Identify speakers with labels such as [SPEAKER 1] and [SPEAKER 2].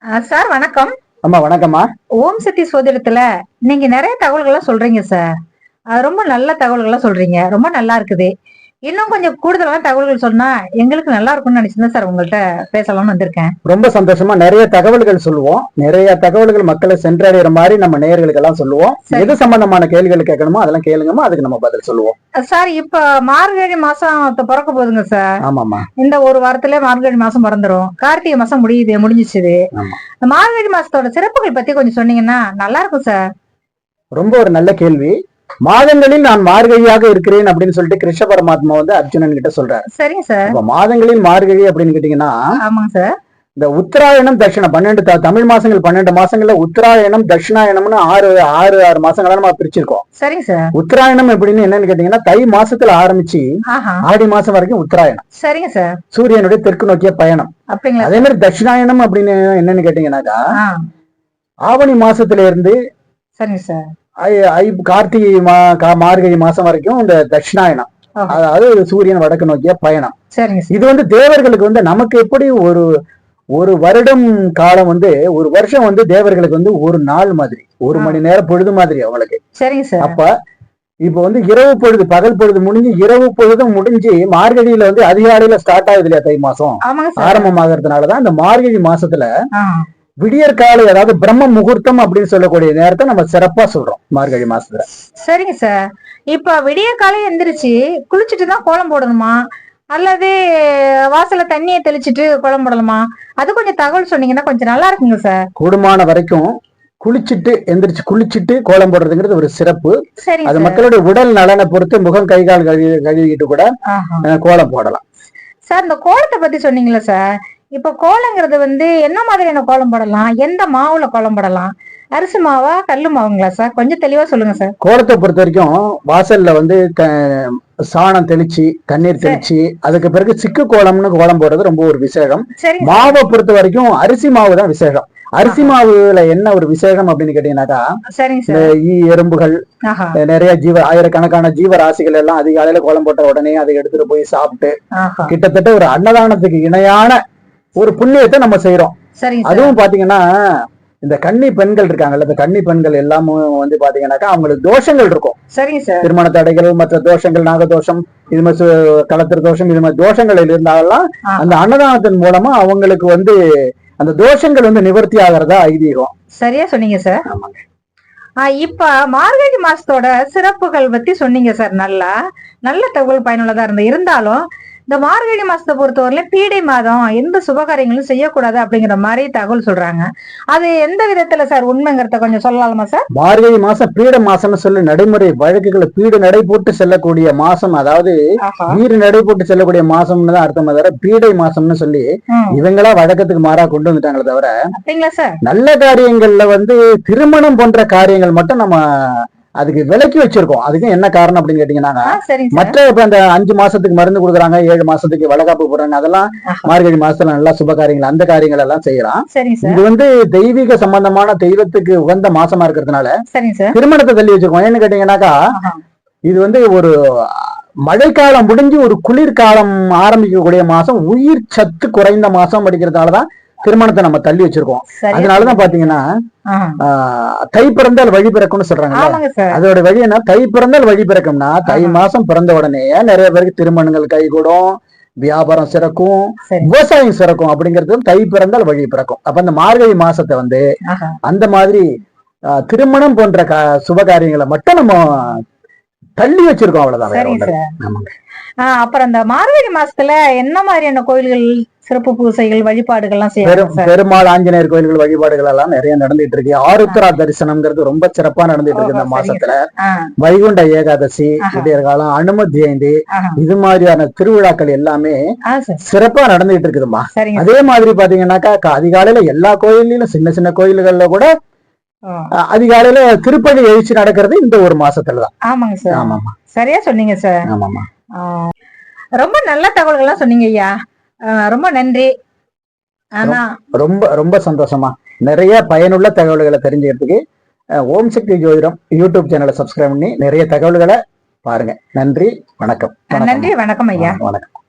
[SPEAKER 1] Sir வணக்கம்.
[SPEAKER 2] அம்மா வணக்கம்மா.
[SPEAKER 1] ஓம் சக்தி சோதரத்துல நீங்க நிறைய தகவல்கள்லாம் சொல்றீங்க சார். ரொம்ப நல்ல தகவல்கள்லாம் சொல்றீங்க, ரொம்ப நல்லா இருக்குது. இன்னும் கொஞ்சம் கூடுதலான தகவல்கள் சொன்னா எங்களுக்கு நல்லா இருக்கும்னு நினைச்சுதான் சார் உங்கள்கிட்ட பேசலாம்னு வந்திருக்கேன்.
[SPEAKER 2] ரொம்ப சந்தோஷமா. நிறைய தகவல்கள் சொல்லுவோம், நிறைய தகவல்கள் மக்களை சென்றடைகிற மாதிரி நம்ம நேயர்களுக்கு எல்லாம் சொல்லுவோம். எது சம்பந்தமான கேள்விகள் கேட்கணுமோ அதெல்லாம் கேளுங்கம்மா, அதுக்கு நம்ம பதில் சொல்லுவோம்.
[SPEAKER 1] சார் இப்ப மார்கழி மாசம் பிறக்க போகுதுங்க சார்.
[SPEAKER 2] ஆமாமா.
[SPEAKER 1] இந்த ஒரு வாரத்துல மார்கழி மாசம் பிறந்துரும், கார்த்திகை மாசம் முடிஞ்சிச்சுது. மார்கழி மாசத்தோட சிறப்புகள் பத்தி கொஞ்சம் சொன்னீங்கன்னா நல்லா இருக்கும் சார்.
[SPEAKER 2] ரொம்ப ஒரு நல்ல கேள்வி. மாதங்களில் நான் மார்கழியாக இருக்கிறேன் அப்படின்னு சொல்லிட்டு கிருஷ்ண பரமாத்மா வந்து அர்ஜுனன் கிட்ட சொல்றாரு.
[SPEAKER 1] சரிங்க சார்.
[SPEAKER 2] மாதங்களில் மார்கழி அப்படின்னு கேட்டீங்கன்னா,
[SPEAKER 1] ஆமாங்க சார்,
[SPEAKER 2] இந்த உத்தராயணம் தட்சிணம் 12 தமிழ் மாசங்கள் 12 மாசங்கள்ல உத்தராயணம் தட்சிணாயணம்னு ஆறு மாசங்களா நம்ம பிரிச்சிருக்கோம்.
[SPEAKER 1] சரிங்க சார்.
[SPEAKER 2] உத்தராயணம் எப்படின்னு என்னன்னு கேட்டீங்கன்னா, தை மாசத்துல ஆரம்பிச்சு ஆடி மாசம் வரைக்கும் உத்தராயணம்.
[SPEAKER 1] சரிங்க சார்.
[SPEAKER 2] சூரியனுடைய தெற்கு நோக்கிய பயணம்.
[SPEAKER 1] அப்படிங்களா?
[SPEAKER 2] அதே மாதிரி தட்சிணாயனம் அப்படின்னு என்னன்னு கேட்டீங்கன்னாக்கா, ஆவணி மாசத்துல இருந்து
[SPEAKER 1] சரிங்க சார்
[SPEAKER 2] கார்த்திகை மார்கழி மாசம் வரைக்கும் இந்த தட்சிணாயனம், அதாவது சூரியன் வடக்கு நோக்கிய பயணம். இது வந்து தேவர்களுக்கு வந்து நமக்கு எப்படி ஒரு வருடம் காலம் வந்து ஒரு வருஷம் வந்து தேவர்களுக்கு வந்து ஒரு நாள் மாதிரி, ஒரு மணி நேரம் பொழுது மாதிரி அவங்களுக்கு. அப்ப இப்ப வந்து இரவு பொழுது, பகல் பொழுது முடிஞ்சு இரவு பொழுதும் முடிஞ்சு மார்கழியில வந்து அதிகாலையில ஸ்டார்ட் ஆகுது இல்லையா, தை மாசம் ஆரம்பமாகறதுனாலதான் இந்த மார்கழி மாசத்துல விடியற்காலை, அதாவது பிரம்ம முகூர்த்தம் அப்படின்னு சொல்லக்கூடிய நேரத்தை நம்ம சிறப்பா சொல்றோம் மார்கழி மாசத்துல.
[SPEAKER 1] சரிங்க சார். இப்ப விடியற்காலை எந்திரிச்சு குளிச்சுட்டு தான் கோலம் போடணுமா, அல்லது வாசல்ல தண்ணியை தெளிச்சுட்டு கோலம் போடணுமா? அது கொஞ்சம் தகவல் சொன்னீங்கன்னா கொஞ்சம் நல்லா இருக்குங்க சார்.
[SPEAKER 2] கூடுமான வரைக்கும் குளிச்சுட்டு கோலம் போடுறதுங்கிறது ஒரு சிறப்பு. அது மக்களுடைய உடல் நலனை பொறுத்து முகம் கை கால் கழுவிக்கிட்டு கூட கோலம் போடலாம்
[SPEAKER 1] சார். இந்த கோலத்தை பத்தி சொன்னீங்களா சார்? இப்ப கோலங்கிறது வந்து என்ன மாதிரியான கோலம் போடலாம், எந்த மாவுல கோலம் போடலாம்? அரிசி மாவா கல்லு மாவுங்களா சார்? கொஞ்சம் தெளிவா சொல்லுங்க சார்.
[SPEAKER 2] கோலத்தை பொறுத்த வரைக்கும் வாசல்ல வந்து சாணம் தெளிச்சு தண்ணீர் தெளிச்சு அதுக்கு பிறகு சிக்கு கோலம்னு கோலம் போடுறது ரொம்ப ஒரு விசேஷம். மாவை பொறுத்த வரைக்கும் அரிசி மாவு தான் விசேஷம். அரிசி மாவுல என்ன ஒரு விசேஷம் அப்படின்னு கேட்டீங்கன்னாக்கா, எறும்புகள் நிறைய ஆயிரக்கணக்கான ஜீவராசிகள் எல்லாம் அதிகாலையில கோலம் போட்ட உடனே அதை எடுத்துட்டு போய் சாப்பிட்டு கிட்டத்தட்ட ஒரு அன்னதானத்துக்கு இணையான ஒரு புண்ணியத்தை நம்ம செய்யறோம். அதுவும் பாத்தீங்கன்னா இந்த கன்னி பெண்கள் இருக்காங்கல்ல, இந்த கன்னி பெண்கள் எல்லாமும் வந்து பாத்தீங்கன்னாக்கா அவங்களுக்கு தோஷங்கள் இருக்கும். திருமண தடைகள், மற்ற தோஷங்கள், நாகதோஷம், இது மாதிரி கலத்திர தோஷம், இது மாதிரி தோஷங்கள் இருந்தாலும் அந்த அன்னதானத்தின் மூலமா அவங்களுக்கு வந்து அந்த தோஷங்கள் வந்து நிவர்த்தி ஆகிறதா ஐதீகம்.
[SPEAKER 1] சரியா சொன்னீங்க சார். இப்ப மார்கழி மாசத்தோட சிறப்புகள் பத்தி சொன்னீங்க சார். நல்ல தகவல் பயனுள்ளதா இருந்தாலும் இந்த மார்கழி மாசத்தை பொறுத்தவரையிலும் பீடை மாதம் எந்த சுபகாரியங்களும் செய்யக்கூடாது அப்படிங்கிற மாதிரி தகவல் சொல்றாங்க. அது எந்த விதத்துல சார் உண்மைங்கிறத கொஞ்சம் சொல்லலாமா சார்?
[SPEAKER 2] மார்கழி மாசம் பீட மாசம்னு சொல்லி நடைமுறை வழக்குகளை பீடு நடை போட்டு செல்லக்கூடிய மாசம், அதாவது வீடு நடை போட்டு செல்லக்கூடிய மாசம்னு தான் அர்த்தம். தவிர பீடை மாசம்னு சொல்லி இவங்களா வழக்கத்துக்கு மாறா கொண்டு வந்துட்டாங்களே தவிர,
[SPEAKER 1] அப்படிங்களா சார்?
[SPEAKER 2] நல்ல காரியங்கள்ல வந்து திருமணம் போன்ற காரியங்கள் மட்டும் நம்ம அதுக்கு விலக்கி வச்சிருக்கோம். அதுக்கு என்ன காரணம் அப்படின்னு கேட்டீங்கன்னா, மற்ற இப்ப அந்த 5 மாசத்துக்கு மருந்து கொடுக்குறாங்க, 7 மாசத்துக்கு வளகாப்பு போடுறாங்க, அதெல்லாம் மார்கழி மாசத்துல நல்லா சுப காரியங்கள், அந்த காரியங்கள் எல்லாம் செய்யலாம். இது வந்து தெய்வீக சம்பந்தமான தெய்வத்துக்கு உகந்த மாசமா இருக்கிறதுனால திருமணத்தை தள்ளி வச்சிருக்கோம். ஏன்னு கேட்டீங்கன்னாக்கா, இது வந்து ஒரு மழைக்காலம் முடிஞ்சு ஒரு குளிர்காலம் ஆரம்பிக்கக்கூடிய மாசம், உயிர் சத்து குறைந்த மாசம் படிக்கிறதுனாலதான் திருமணத்தை நம்ம தள்ளி வச்சிருக்கோம். அதனாலதான் பாத்தீங்கன்னா தை பிறந்தால் வழி பிறக்கும்னு சொல்றாங்க. அதோட வழி என்ன? தை பிறந்தால் வழி பிறக்கும்னா தை மாசம் பிறந்த உடனே நிறைய பேருக்கு திருமணங்கள் கைகூடும், வியாபாரம் சிறக்கும், விவசாயம் சிறக்கும். அப்படிங்கிறது தை பிறந்தால் வழி பிறக்கும். அப்ப அந்த மார்கழி மாசத்தை வந்து அந்த மாதிரி திருமணம் போன்ற சுப காரியங்களை மட்டும் நம்ம தள்ளி வச்சிருக்கோம், அவ்வளவுதான்.
[SPEAKER 1] அப்புறம் இந்த மார்கழி மாசத்துல என்ன மாதிரியான கோயில்கள் சிறப்பு பூசைகள் வழிபாடுகள்லாம்
[SPEAKER 2] பெருமாள் ஆஞ்சநேயர் கோயில்கள் வழிபாடுகள் எல்லாம் நிறைய நடந்துட்டு இருக்கு. ஆருத்ரா தரிசனம்ங்கிறது ரொம்ப சிறப்பா நடந்துட்டு இருக்கு இந்த மாசத்துல. வைகுண்ட ஏகாதசி, விடியற்காலம், அனும ஜெயந்தி, இது மாதிரியான திருவிழாக்கள் எல்லாமே சிறப்பா நடந்துட்டு இருக்குதுமா. அதே மாதிரி பாத்தீங்கன்னாக்கா அதிகாலையில எல்லா கோயில்லையும் சின்ன சின்ன கோயில்கள்ல கூட அதிகாலையில திருப்பதி எழுச்சி நடக்கிறது இந்த ஒரு மாசத்துலதான்.
[SPEAKER 1] ஆமாங்க சார்.
[SPEAKER 2] ஆமாமா,
[SPEAKER 1] சரியா சொன்னீங்க சார்.
[SPEAKER 2] ஆமாமா,
[SPEAKER 1] ரொம்ப நல்ல தகவல்கள்லாம் சொன்னீங்க ஐயா. ரொம்ப நன்றி.
[SPEAKER 2] ரொம்ப ரொம்ப சந்தோஷமா நிறைய பயனுள்ள தகவல்களை தெரிஞ்சுக்கிறதுக்கு ஓம் சக்தி ஜோதிடம் யூடியூப் சேனலை சப்ஸ்கிரைப் பண்ணி நிறைய தகவல்களை பாருங்க. நன்றி, வணக்கம்.
[SPEAKER 1] நன்றி, வணக்கம் ஐயா.
[SPEAKER 2] வணக்கம்.